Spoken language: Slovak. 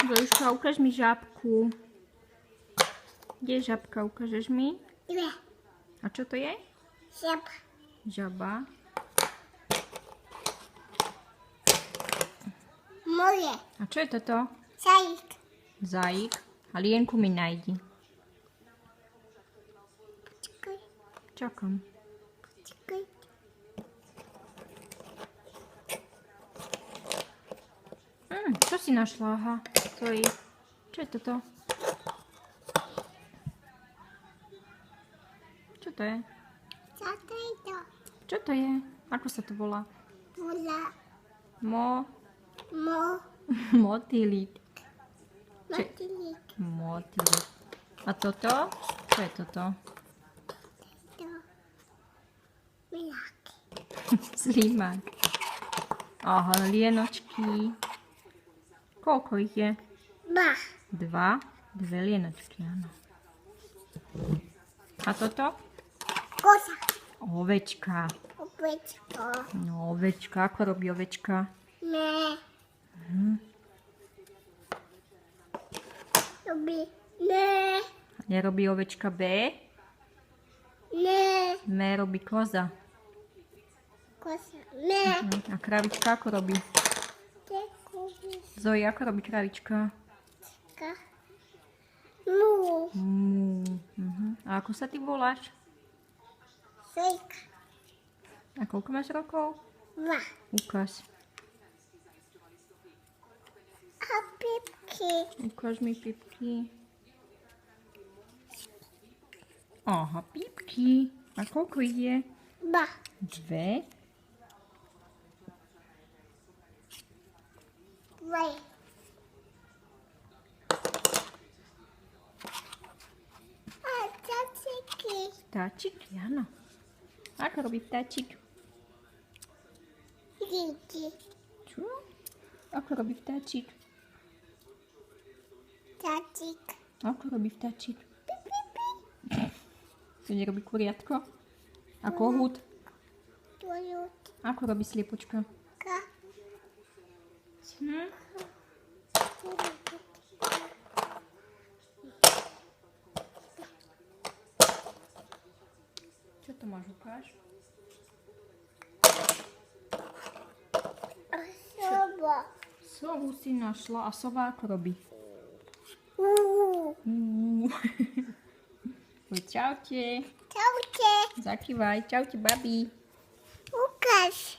Zojuška, ukáž mi žabku. Kde je žabka? Ukážeš mi? Dve. A čo to je? Žaba. Žaba. Moje. A čo je toto? Zajík. Zajík. A lienku mi najdi. Počkaj. Čakám. Počkaj. Čo si našla? Aha, stojí. Čo je toto? Čo to je? Čo to je to? Čo to je? Ako sa to volá? Volá. Motýlik. Motýlik. Motýlik. A toto? Čo je toto? To. Milák. Slímak. Aha, lienočky. Koľko ich je? Ba. Dve lienočky, áno. A toto? Kosa. Ovečka. Ovečko. No, ovečka. Ako robí ovečka? Ne. Robí. Ne. Nerobí ovečka B? Ne. Me robí koza. Kosa. Ne. A kravička ako robí? Zoji, ako robí kravička? Mu. A ako sa ty voláš? Sejka. A koľko máš rokov? 2. Ukáž. A pipky. Ukáž mi pipky. Aha, pipky. A koľko ich je? 2. 2. 2. A taciky. Vtáčiky, áno. Ako robí vtáčik? Díky. Čo? Ako robí vtáčik? Tacik. Ako robí vtáčik? To nerobí kuriatko? A kohút? Tvojut. Ako robí sliepočka? Ka. Čo to máš, ukáž? Soba. Sovu si našla a sova ako robí? Čaute. Čaute. Zakývaj. Čaute, babi. Ukáž.